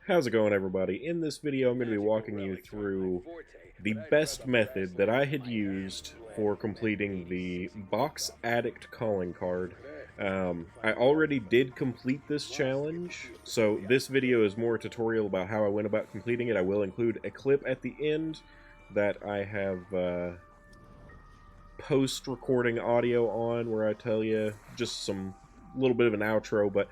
How's it going, everybody? In this video, I'm going to be walking you through the best method that I had used for completing the box Addict calling card. I already did complete this challenge, so this video is more a tutorial about how I went about completing it. I will include a clip at the end that I have post-recording audio on, where I tell you just some little bit of an outro, but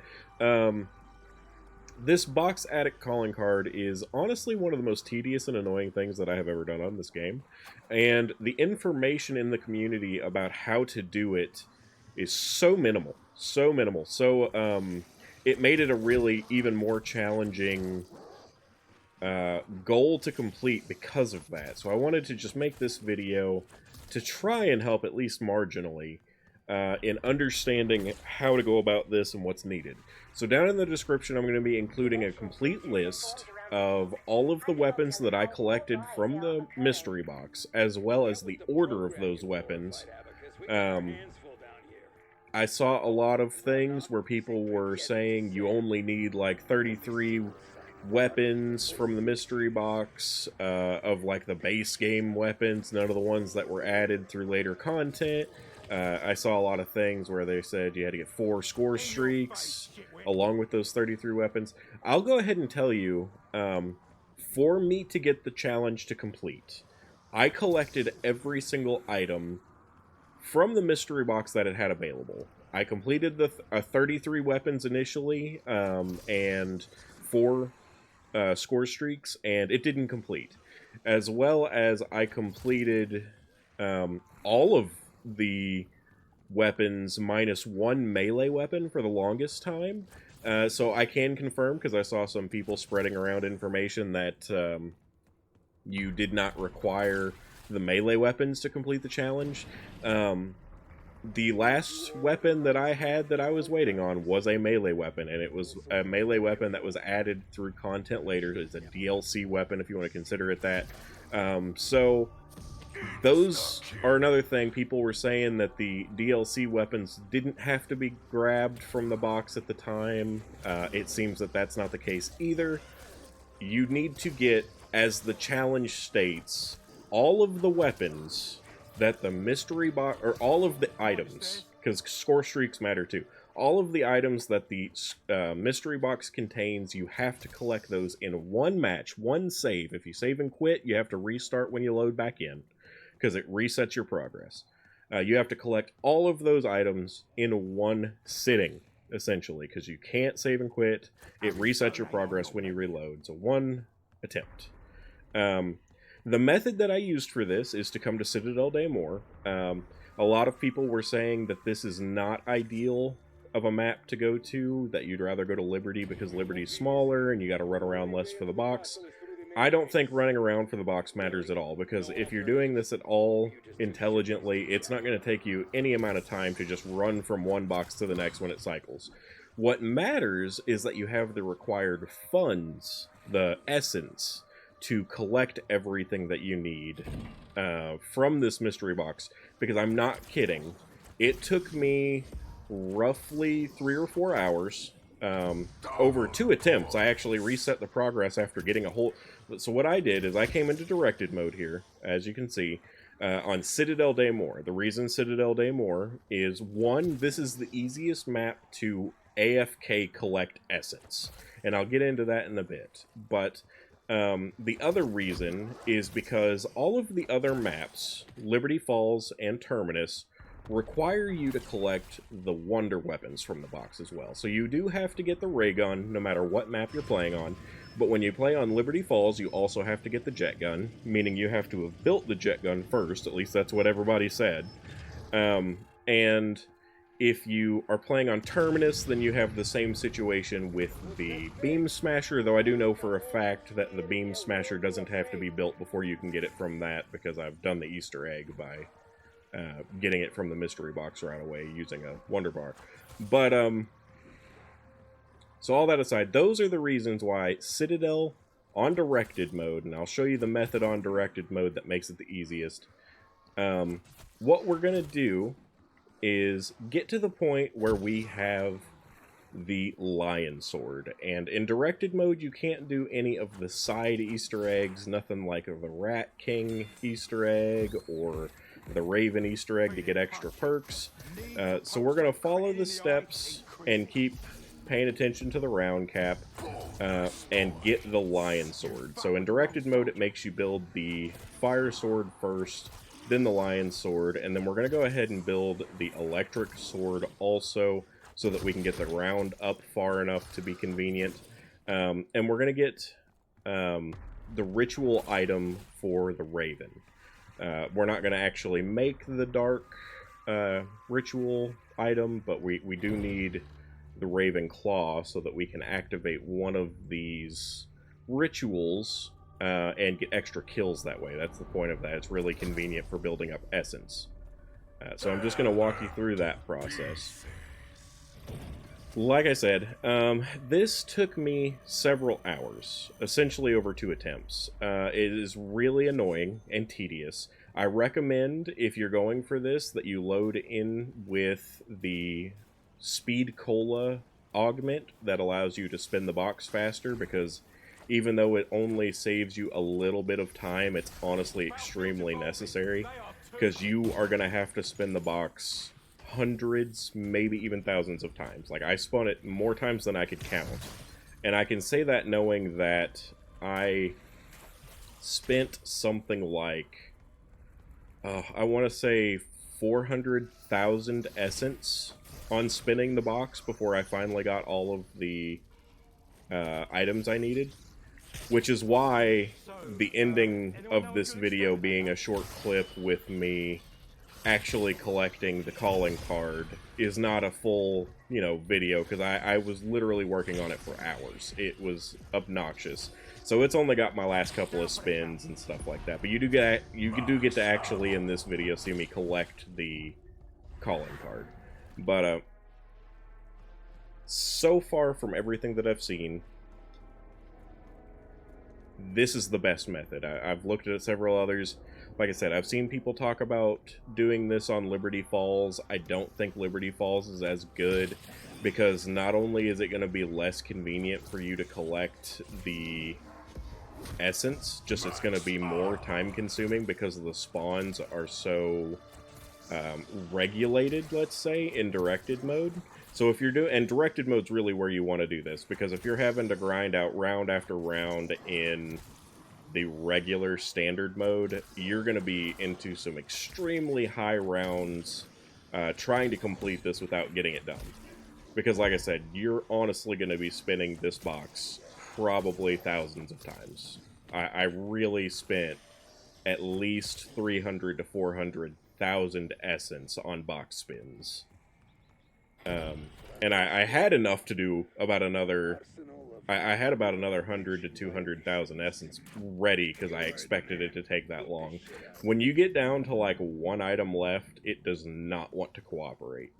this box Addict calling card is honestly one of the most tedious and annoying things that I have ever done on this game. And the information in the community about how to do it is so minimal. So minimal. So, it made it a really even more challenging goal to complete because of that. So I wanted to just make this video to try and help at least marginally in understanding how to go about this and what's needed. So down in the description, I'm going to be including a complete list of all of the weapons that I collected from the mystery box, as well as the order of those weapons. I saw a lot of things where people were saying you only need like 33 weapons from the mystery box of like the base game weapons, none of the ones that were added through later content. I saw a lot of things where they said you had to get 4 score streaks along with those 33 weapons. I'll go ahead and tell you, for me to get the challenge to complete, I collected every single item from the mystery box that it had available. I completed the 33 weapons initially, and 4 score streaks, and it didn't complete. As well as I completed all of the weapons minus 1 melee weapon for the longest time. So I can confirm, because I saw some people spreading around information that you did not require the melee weapons to complete the challenge. The last weapon that I had that I was waiting on was a melee weapon, and it was a melee weapon that was added through content later. It's a DLC weapon, if you want to consider it that. So those are another thing. People were saying that the DLC weapons didn't have to be grabbed from the box at the time. It seems that that's not the case either. You need to get, as the challenge states, all of the weapons that the mystery box, or all of the items, because score streaks matter too, all of the items that the mystery box contains, you have to collect those in one match, one save. If you save and quit, you have to restart when you load back in, because it resets your progress. You have to collect all of those items in one sitting, essentially, because you can't save and quit. It resets your progress when you reload, so one attempt. The method that I used for this is to come to Cittadel Des Morts. A lot of people were saying that this is not ideal of a map to go to, that you'd rather go to Liberty because Liberty's smaller and you got to run around less for the box. I don't think running around for the box matters at all, because if you're doing this at all intelligently, it's not going to take you any amount of time to just run from one box to the next when it cycles. What matters is that you have the required funds, the essence, to collect everything that you need from this mystery box, because I'm not kidding. It took me roughly 3 or 4 hours. Over 2 attempts, I actually reset the progress after getting a whole... So what I did is I came into directed mode here, as you can see, on Cittadel Des Morts. The reason Cittadel Des Morts is, 1, this is the easiest map to AFK collect essence, and I'll get into that in a bit, but the other reason is because all of the other maps, Liberty Falls and Terminus, require you to collect the wonder weapons from the box as well. So you do have to get the ray gun no matter what map you're playing on, but when you play on Liberty Falls, you also have to get the jet gun, meaning you have to have built the jet gun first. At least that's what everybody said. And if you are playing on Terminus, then you have the same situation with the Beam Smasher, though I do know for a fact that the Beam Smasher doesn't have to be built before you can get it from that, because I've done the Easter egg by getting it from the mystery box right away using a Wonder Bar. But, so all that aside, those are the reasons why Cittadel on directed mode, and I'll show you the method on directed mode that makes it the easiest. What we're going to do is get to the point where we have the Lion Sword. And in directed mode, you can't do any of the side Easter eggs, nothing like the Rat King Easter egg or the Raven Easter egg to get extra perks. So we're going to follow the steps and keep paying attention to the round cap and get the Lion Sword. So in directed mode, it makes you build the Fire Sword first, then the Lion Sword, and then we're going to go ahead and build the Electric Sword also, so that we can get the round up far enough to be convenient. And we're going to get the ritual item for the Raven. We're not going to actually make the dark ritual item, but we do need the Raven Claw so that we can activate one of these rituals and get extra kills that way. That's the point of that. It's really convenient for building up essence. So I'm just going to walk you through that process. Like I said, this took me several hours, essentially over 2 attempts. It is really annoying and tedious. I recommend, if you're going for this, that you load in with the Speed Cola augment that allows you to spin the box faster, because even though it only saves you a little bit of time, it's honestly extremely necessary, because you are going to have to spin the box hundreds, maybe even thousands of times. Like, I spun it more times than I could count. And I can say that knowing that I spent something like, I want to say 400,000 essence on spinning the box before I finally got all of the items I needed. Which is why the ending of this video being a short clip with me actually collecting the calling card is not a full, video, because I was literally working on it for hours. It was obnoxious. So it's only got my last couple of spins and stuff like that. But you do get to actually in this video see me collect the calling card. But so far from everything that I've seen, this is the best method. I've looked at several others. Like I said, I've seen people talk about doing this on Liberty Falls. I don't think Liberty Falls is as good, because not only is it going to be less convenient for you to collect the essence, just it's going to be more time consuming because the spawns are so regulated, let's say, in directed mode. So if you're and directed mode's really where you want to do this, because if you're having to grind out round after round in the regular standard mode, you're going to be into some extremely high rounds trying to complete this without getting it done. Because like I said, you're honestly going to be spinning this box probably thousands of times. I really spent at least 300 to 400,000 essence on box spins. And I had enough to do about another... I had about another 100 to 200,000 essence ready, because I expected it to take that long. When you get down to like 1 item left, it does not want to cooperate.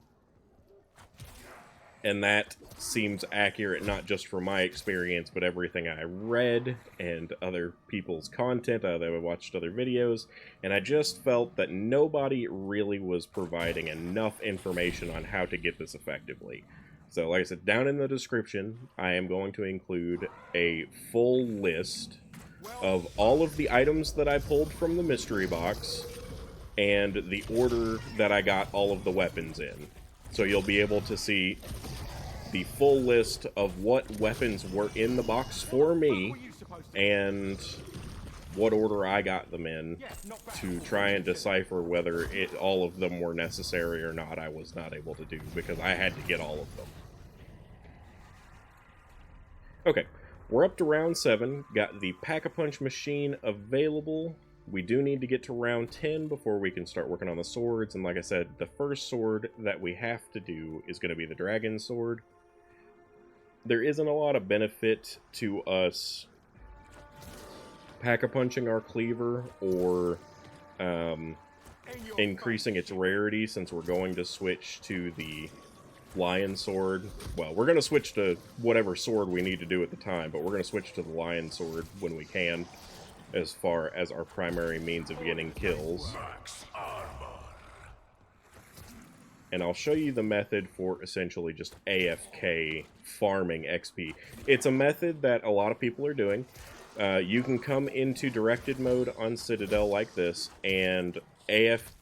And that seems accurate, not just from my experience, but everything I read and other people's content. I watched other videos, and I just felt that nobody really was providing enough information on how to get this effectively. So, like I said, down in the description, I am going to include a full list of all of the items that I pulled from the mystery box and the order that I got all of the weapons in. So you'll be able to see the full list of what weapons were in the box for me and what order I got them in, to try and decipher whether all of them were necessary or not. I was not able to do, because I had to get all of them. Okay, we're up to round 7, got the Pack-a-Punch machine available. We do need to get to round 10 before we can start working on the swords, and like I said, the first sword that we have to do is going to be the Dragon Sword. There isn't a lot of benefit to us Pack-a-Punching our cleaver or increasing its rarity, since we're going to switch to the Lion Sword. Well, we're going to switch to whatever sword we need to do at the time, but we're going to switch to the Lion Sword when we can, as far as our primary means of getting kills. and I'll show you the method for essentially just AFK farming XP. It's a method that a lot of people are doing. You can come into directed mode on Cittadel like this, and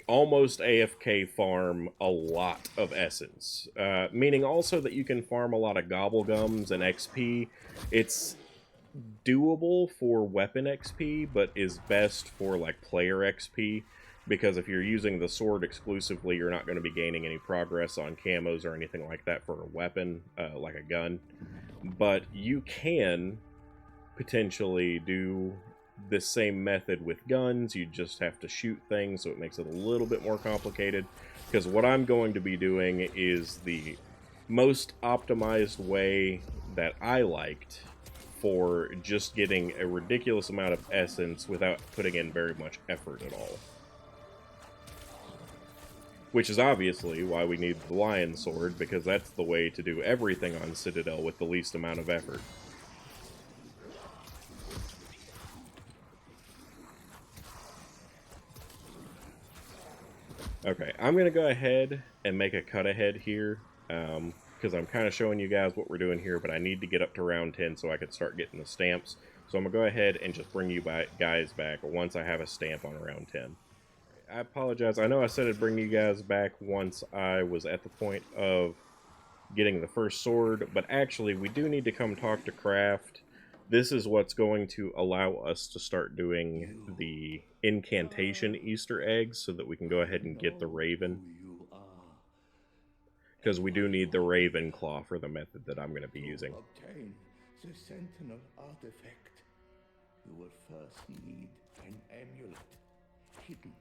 almost AFK farm a lot of essence. Meaning also that you can farm a lot of gobblegums and XP. It's doable for weapon XP, but is best for like player XP, because if you're using the sword exclusively, you're not going to be gaining any progress on camos or anything like that for a weapon, like a gun. But you can potentially do this same method with guns. You just have to shoot things, so it makes it a little bit more complicated, because what I'm going to be doing is the most optimized way that I liked for just getting a ridiculous amount of essence without putting in very much effort at all. Which is obviously why we need the Lion Sword, because that's the way to do everything on Cittadel with the least amount of effort. Okay, I'm going to go ahead and make a cut ahead here, because I'm kind of showing you guys what we're doing here, but I need to get up to round 10 so I can start getting the stamps. So I'm going to go ahead and just bring you guys back once I have a stamp on round 10. I apologize. I know I said I'd bring you guys back once I was at the point of getting the first sword, but actually we do need to come talk to Craft. This is what's going to allow us to start doing the incantation Easter eggs so that we can go ahead and get the Raven. Because we do need the Raven Claw for the method that I'm going to be using. Obtain the Sentinel artifact. You will first need an amulet hidden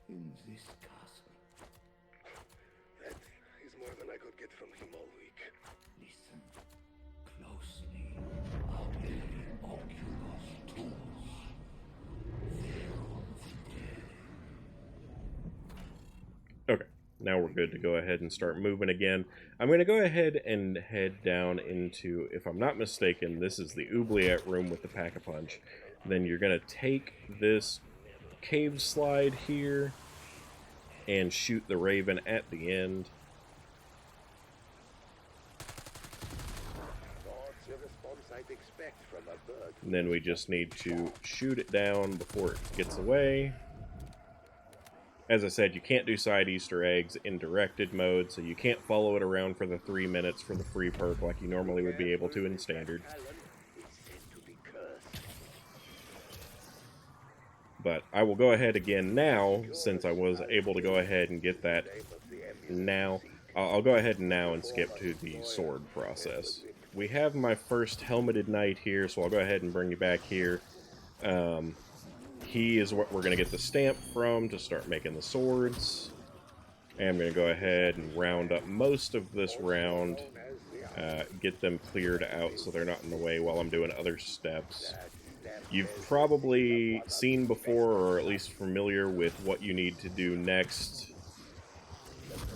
in this castle. That is more than I could get from him all week. Listen closely. Our Oculus tools. Okay, now we're good to go ahead and start moving again. I'm going to go ahead and head down into, if I'm not mistaken, this is the oubliette room with the Pack-a-Punch. Then you're going to take this cave slide here and shoot the Raven at the end. And then we just need to shoot it down before it gets away. As I said, you can't do side Easter eggs in directed mode, so you can't follow it around for the 3 minutes for the free perk like you normally would be able to in standard. But I will go ahead again now, since I was able to go ahead and get that now. I'll go ahead now and skip to the sword process. We have my first helmeted knight here, so I'll go ahead and bring you back here. He is what we're going to get the stamp from to start making the swords. And I'm going to go ahead and round up most of this round, get them cleared out so they're not in the way while I'm doing other steps. You've probably seen before, or at least familiar with what you need to do next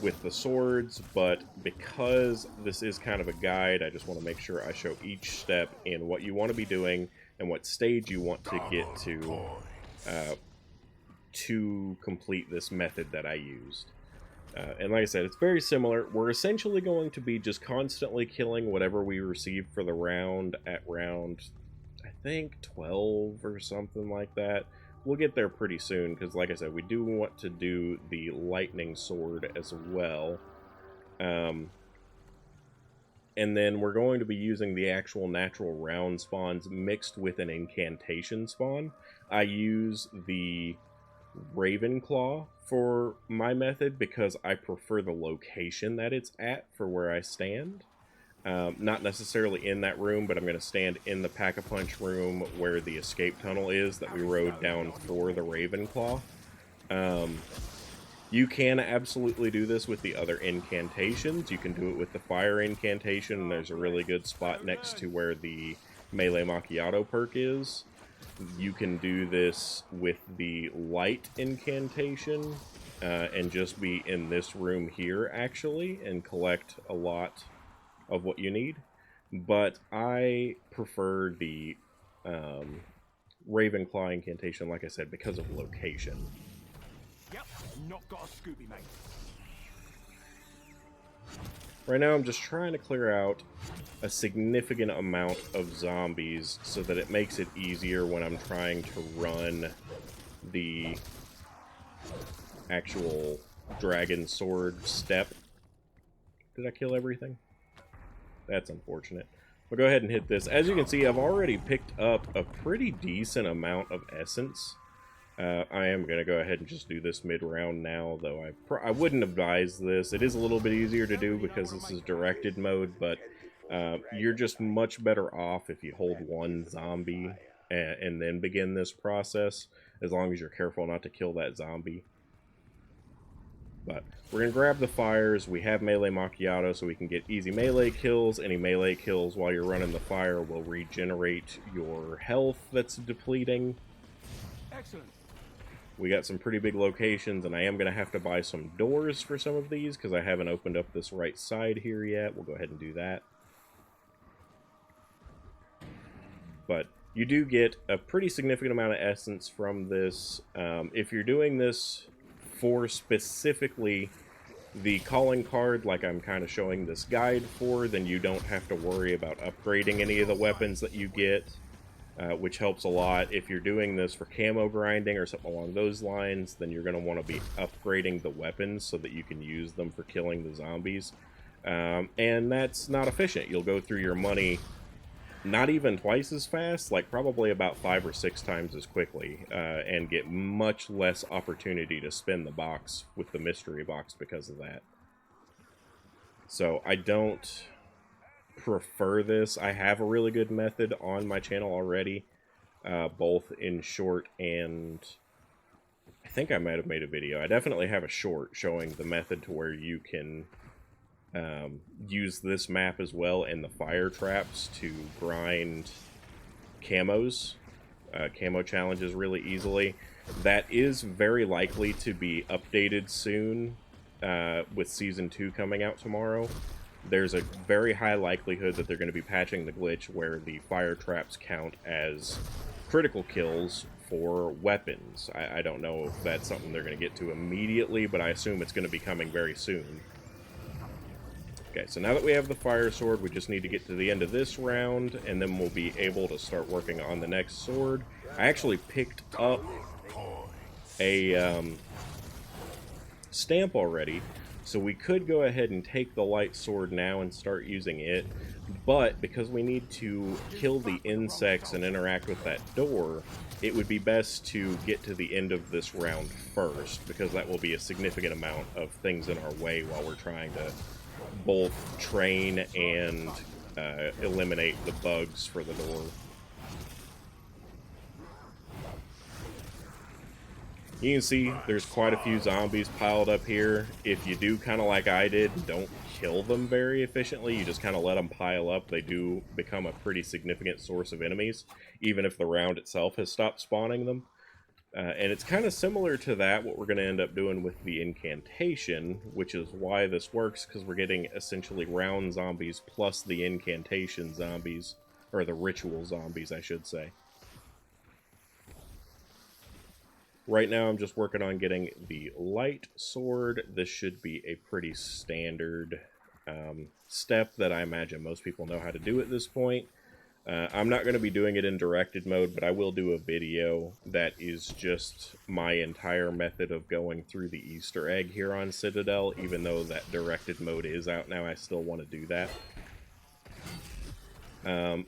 with the swords, but because this is kind of a guide, I just want to make sure I show each step in what you want to be doing and what stage you want to get to complete this method that I used. And like I said, it's very similar. We're essentially going to be just constantly killing whatever we receive for the round at round, I think, 12 or something like that. We'll get there pretty soon, because like I said, we do want to do the lightning sword as well. And then we're going to be using the actual natural round spawns mixed with an incantation spawn. I use the Ravenclaw for my method because I prefer the location that it's at for where I stand. Not necessarily in that room, but I'm going to stand in the Pack-a-Punch room where the escape tunnel is that we rode down for the Ravenclaw. You can absolutely do this with the other incantations. You can do it with the fire incantation, and there's a really good spot next to where the melee macchiato perk is. You can do this with the light incantation, and just be in this room here, actually, and collect a lot of what you need. But I prefer the Ravenclaw incantation, like I said, because of location. Yep, not got a Scooby, mate. Right now I'm just trying to clear out a significant amount of zombies so that it makes it easier when I'm trying to run the actual dragon sword step. Did I kill everything? That's unfortunate. We'll go ahead and hit this. As you can see, I've already picked up a pretty decent amount of essence. I am going to go ahead and just do this mid-round now, though I wouldn't advise this. It is a little bit easier to do because this is directed mode, but you're just much better off if you hold one zombie and then begin this process, as long as you're careful not to kill that zombie. But we're going to grab the fires. We have melee macchiato, so we can get easy melee kills. Any melee kills while you're running the fire will regenerate your health that's depleting. Excellent. We got some pretty big locations, and I am going to have to buy some doors for some of these because I haven't opened up this right side here yet. We'll go ahead and do that. But you do get a pretty significant amount of essence from this. If you're doing this for specifically the calling card, like I'm kind of showing this guide for, then you don't have to worry about upgrading any of the weapons that you get. Which helps a lot. If you're doing this for camo grinding or something along those lines, then you're going to want to be upgrading the weapons so that you can use them for killing the zombies. And that's not efficient. You'll go through your money not even twice as fast, like probably about 5 or 6 times as quickly, and get much less opportunity to spin the box with the mystery box because of that. So I don't prefer this. I have a really good method on my channel already, both in short and I think I might have made a video. I definitely have a short showing the method to where you can use this map as well and the fire traps to grind camos, camo challenges really easily. That is very likely to be updated soon with Season 2 coming out tomorrow. There's a very high likelihood that they're going to be patching the glitch where the fire traps count as critical kills for weapons. I don't know if that's something they're going to get to immediately, but I assume it's going to be coming very soon. Okay, so now that we have the fire sword, we just need to get to the end of this round, and then we'll be able to start working on the next sword. I actually picked up a stamp already, so we could go ahead and take the light sword now and start using it, but because we need to kill the insects and interact with that door, it would be best to get to the end of this round first, because that will be a significant amount of things in our way while we're trying to both train and eliminate the bugs for the door. You can see there's quite a few zombies piled up here. If you do kind of like I did, don't kill them very efficiently, you just kind of let them pile up, they do become a pretty significant source of enemies, even if the round itself has stopped spawning them. And it's kind of similar to that, what we're going to end up doing with the incantation, which is why this works, because we're getting essentially round zombies plus the incantation zombies, or the ritual zombies, I should say. Right now I'm just working on getting the light sword. This should be a pretty standard step that I imagine most people know how to do at this point. I'm not going to be doing it in directed mode, but I will do a video that is just my entire method of going through the Easter egg here on Cittadel. Even though that directed mode is out now, I still want to do that.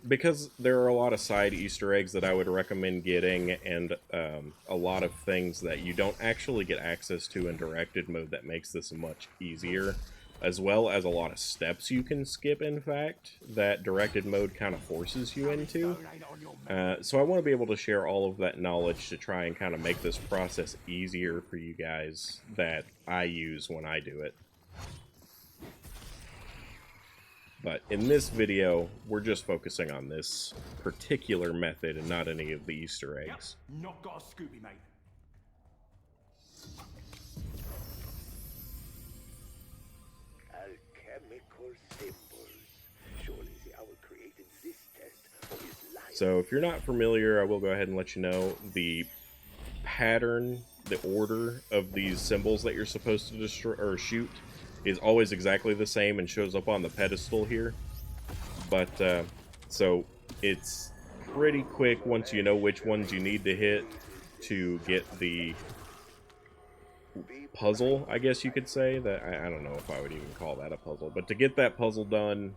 Because there are a lot of side Easter eggs that I would recommend getting, and a lot of things that you don't actually get access to in directed mode that makes this much easier, as well as a lot of steps you can skip, in fact, that directed mode kind of forces you into. So I want to be able to share all of that knowledge to try and kind of make this process easier for you guys that I use when I do it. But in this video, we're just focusing on this particular method and not any of the Easter eggs. Yep, not got a Scooby, mate. Alchemical symbols. Surely the owl created this test for his life. So if you're not familiar, I will go ahead and let you know the pattern, the order of these symbols that you're supposed to destroy or shoot is always exactly the same and shows up on the pedestal here. But, so it's pretty quick once you know which ones you need to hit to get the puzzle, I guess you could say. That I don't know if I would even call that a puzzle, but to get that puzzle done,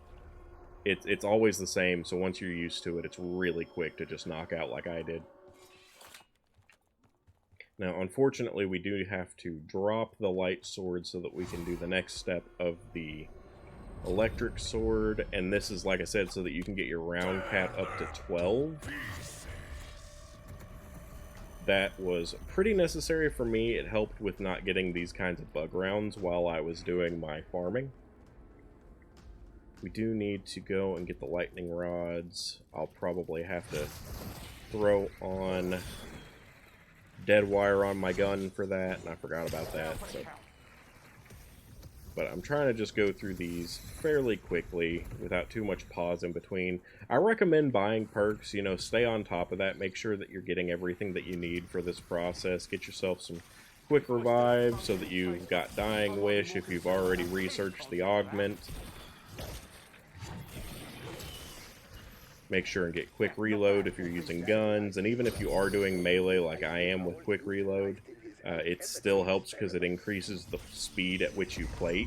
it's always the same, so once you're used to it, it's really quick to just knock out like I did. Now, unfortunately, we do have to drop the light sword so that we can do the next step of the electric sword, and this is, like I said, so that you can get your round cap up to 12. That was pretty necessary for me. It helped with not getting these kinds of bug rounds while I was doing my farming. We do need to go and get the lightning rods. I'll probably have to throw on dead wire on my gun for that, and I forgot about that. So. But I'm trying to just go through these fairly quickly without too much pause in between. I recommend buying perks, you know, stay on top of that. Make sure that you're getting everything that you need for this process. Get yourself some quick revive so that you've got dying wish if you've already researched the augment. Make sure and get quick reload if you're using guns, and even if you are doing melee like I am with quick reload, it still helps because it increases the speed at which you plate.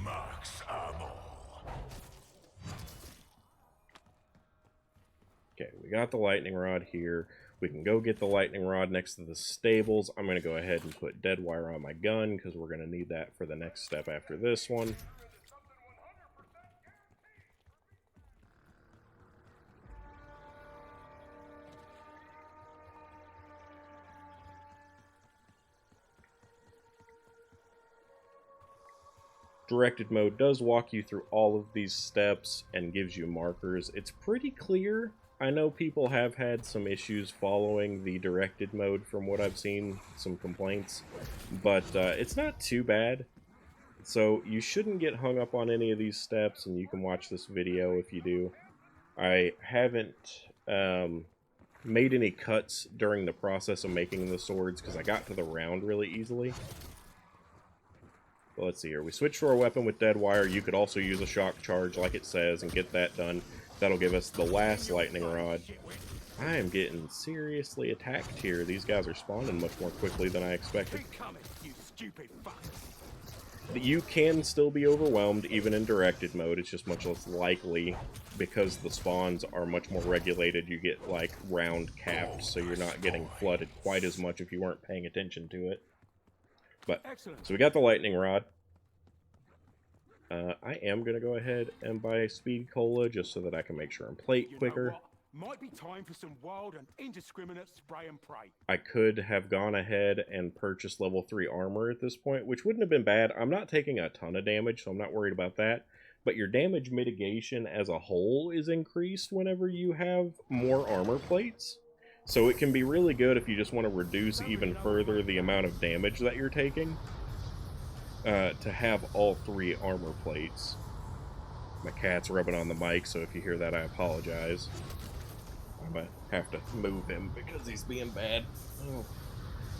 Okay, we got the lightning rod here. We can go get the lightning rod next to the stables. I'm going to go ahead and put dead wire on my gun because we're going to need that for the next step after this one. Directed mode does walk you through all of these steps and gives you markers. It's pretty clear. I know people have had some issues following the directed mode from what I've seen, some complaints, but it's not too bad. So you shouldn't get hung up on any of these steps, and you can watch this video if you do. I haven't made any cuts during the process of making the swords because I got to the round really easily. Well, let's see here. We switch to our weapon with dead wire. You could also use a shock charge like it says and get that done. That'll give us the last lightning rod. I am getting seriously attacked here. These guys are spawning much more quickly than I expected. You can still be overwhelmed even in directed mode. It's just much less likely because the spawns are much more regulated. You get like round capped, so you're not getting flooded quite as much if you weren't paying attention to it. But, so we got the lightning rod. I am going to go ahead and buy speed cola just so that I can make sure I'm plate quicker. Might be time for some wild and indiscriminate spray and pray. I could have gone ahead and purchased level 3 armor at this point, which wouldn't have been bad. I'm not taking a ton of damage, so I'm not worried about that. But your damage mitigation as a whole is increased whenever you have more armor plates. So it can be really good if you just want to reduce even further the amount of damage that you're taking. To have all 3 armor plates. My cat's rubbing on the mic, so if you hear that, I apologize. I'm going to have to move him because he's being bad. Oh.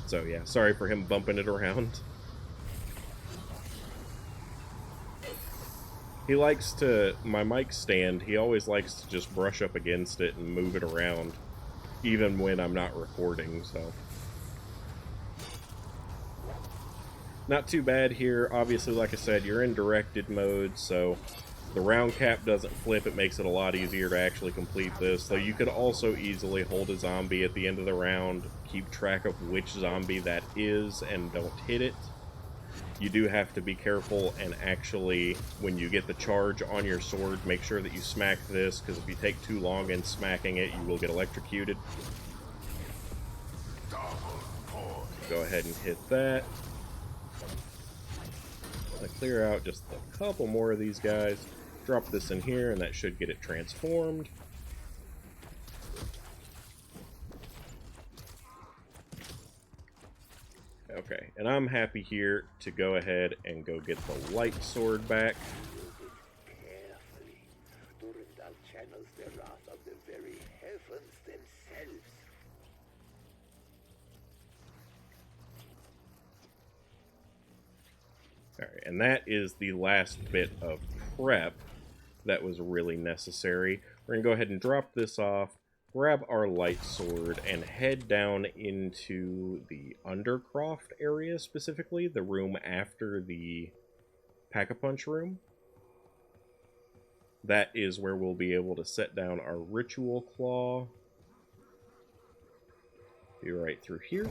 So yeah, sorry for him bumping it around. He likes to, my mic stand, he always likes to just brush up against it and move it around. Even when I'm not recording, so. Not too bad here. Obviously, like I said, you're in directed mode, so the round cap doesn't flip. It makes it a lot easier to actually complete this. So you could also easily hold a zombie at the end of the round, keep track of which zombie that is, and don't hit it. You do have to be careful and actually, when you get the charge on your sword, make sure that you smack this, because if you take too long in smacking it, you will get electrocuted. Go ahead and hit that. I clear out just a couple more of these guys. Drop this in here, and that should get it transformed. Okay, and I'm happy here to go ahead and go get the light sword back. Carefully. Durandal channels the wrath of the very heavens themselves. Alright, and that is the last bit of prep that was really necessary. We're going to go ahead and drop this off, grab our light sword, and head down into the Undercroft area specifically, the room after the Pack-a-Punch room. That is where we'll be able to set down our Ritual Claw. Be right through here.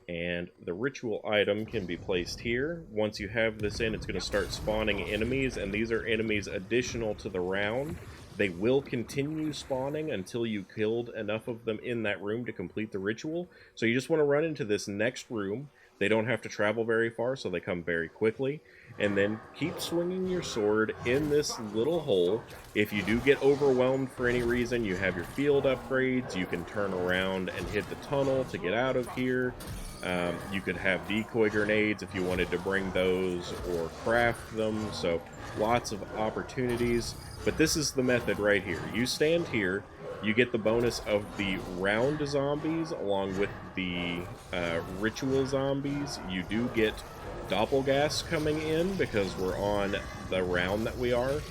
And the ritual item can be placed here. Once you have this in, it's going to start spawning enemies, and these are enemies additional to the round. They will continue spawning until you killed enough of them in that room to complete the ritual. So you just want to run into this next room. They don't have to travel very far, so they come very quickly. And then keep swinging your sword in this little hole. If you do get overwhelmed for any reason, you have your field upgrades. You can turn around and hit the tunnel to get out of here. You could have decoy grenades if you wanted to bring those or craft them. So lots of opportunities. But this is the method right here. You stand here. You get the bonus of the round zombies along with the ritual zombies. You do get doppelgas coming in because we're on the round that we are.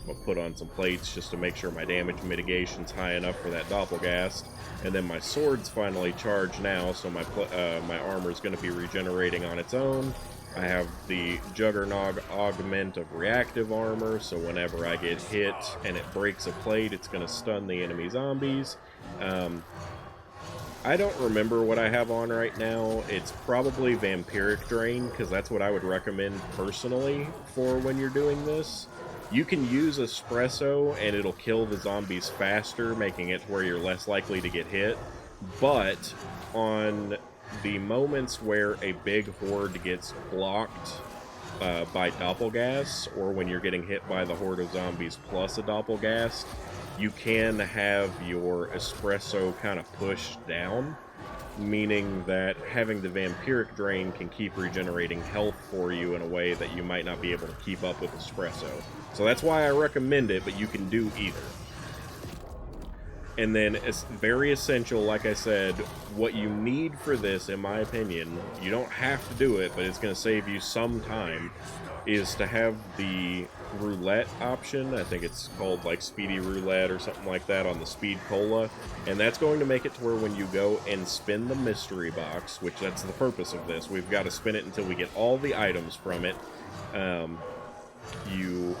I'll put on some plates just to make sure my damage mitigation's high enough for that doppelgas. And then my sword's finally charged now, so my armor's going to be regenerating on its own. I have the Juggernog augment of reactive armor, so whenever I get hit and it breaks a plate, it's going to stun the enemy zombies. I don't remember what I have on right now. It's probably Vampiric Drain, because that's what I would recommend personally for when you're doing this. You can use Espresso, and it'll kill the zombies faster, making it where you're less likely to get hit. But on the moments where a big horde gets blocked by doppelgas, or when you're getting hit by the horde of zombies plus a doppelgas, you can have your Espresso kind of pushed down, meaning that having the Vampiric Drain can keep regenerating health for you in a way that you might not be able to keep up with Espresso. So that's why I recommend it, but you can do either. And then it's very essential, like I said, what you need for this, in my opinion, you don't have to do it, but it's going to save you some time, is to have the roulette option. I think it's called like Speedy Roulette or something like that on the Speed Cola. And that's going to make it to where when you go and spin the mystery box, which that's the purpose of this, we've got to spin it until we get all the items from it. You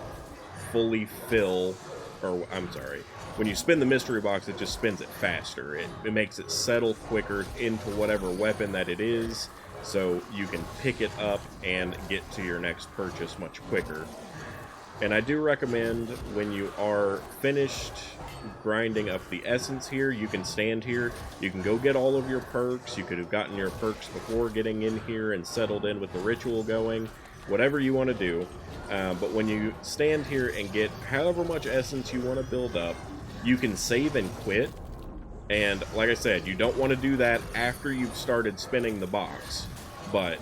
fully fill, or I'm sorry, when you spin the mystery box, it just spins it faster. It makes it settle quicker into whatever weapon that it is, so you can pick it up and get to your next purchase much quicker. And I do recommend when you are finished grinding up the essence here, you can stand here, you can go get all of your perks. You could have gotten your perks before getting in here and settled in with the ritual going, whatever you want to do. But when you stand here and get however much essence you want to build up, you can save and quit. And like I said, you don't want to do that after you've started spinning the box. But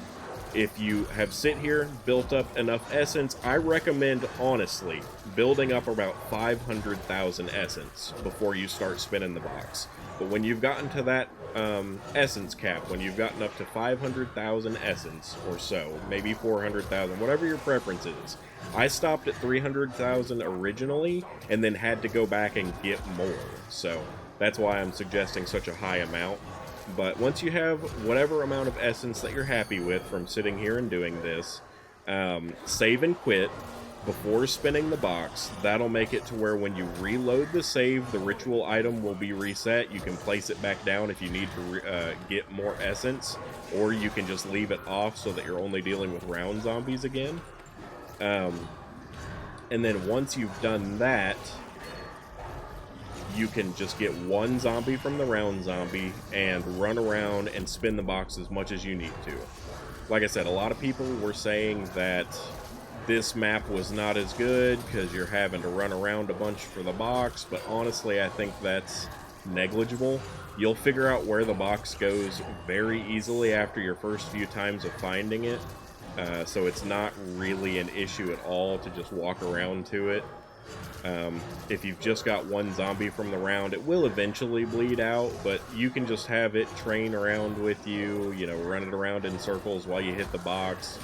if you have sit here, built up enough essence, I recommend, honestly, building up about 500,000 essence before you start spinning the box. But when you've gotten to that essence cap, when you've gotten up to 500,000 essence or so, maybe 400,000, whatever your preference is. I stopped at 300,000 originally, and then had to go back and get more. So that's why I'm suggesting such a high amount. But once you have whatever amount of essence that you're happy with from sitting here and doing this, save and quit before spinning the box. That'll make it to where when you reload the save, the ritual item will be reset. You can place it back down if you need to get more essence, or you can just leave it off so that you're only dealing with round zombies again. And then once you've done that, you can just get one zombie from the round zombie and run around and spin the box as much as you need to. Like I said, a lot of people were saying that this map was not as good because you're having to run around a bunch for the box, but honestly, I think that's negligible. You'll figure out where the box goes very easily after your first few times of finding it, so it's not really an issue at all to just walk around to it. If you've just got one zombie from the round, it will eventually bleed out, but you can just have it train around with you, you know, run it around in circles while you hit the box.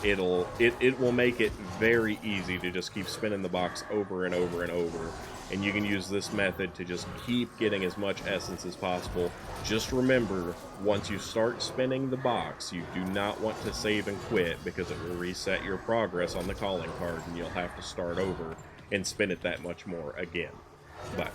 it will make it very easy to just keep spinning the box over and over and over. And you can use this method to just keep getting as much essence as possible. Just remember, once you start spinning the box, you do not want to save and quit, because it will reset your progress on the calling card and you'll have to start over and spin it that much more again. But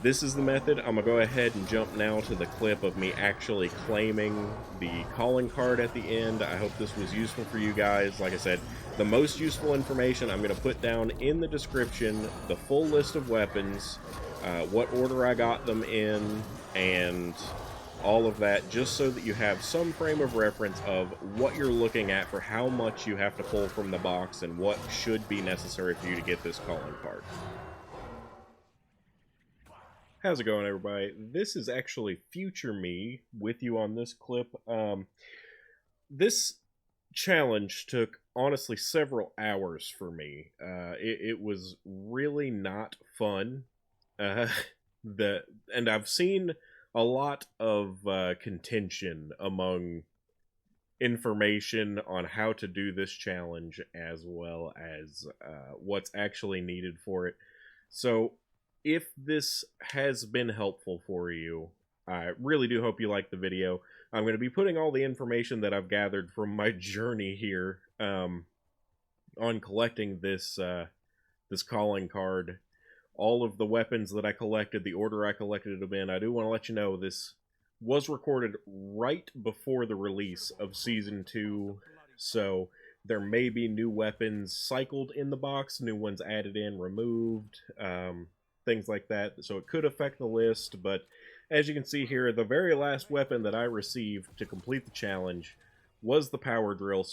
this is the method. I'm going to go ahead and jump now to the clip of me actually claiming the calling card at the end. I hope this was useful for you guys. Like I said, the most useful information I'm going to put down in the description, the full list of weapons, what order I got them in, and all of that, just so that you have some frame of reference of what you're looking at for how much you have to pull from the box and what should be necessary for you to get this calling card. How's it going, everybody? This is actually future me with you on this clip. This challenge took, honestly, several hours for me. It was really not fun. And I've seen a lot of contention among information on how to do this challenge, as well as what's actually needed for it. So if this has been helpful for you, I really do hope you liked the video. I'm going to be putting all the information that I've gathered from my journey here on collecting this this calling card, all of the weapons that I collected, the order I collected them in. I do want to let you know this was recorded right before the release of Season 2, so there may be new weapons cycled in the box, new ones added in, removed, things like that, so it could affect the list. But as you can see here, the very last weapon that I received to complete the challenge was the power drill. So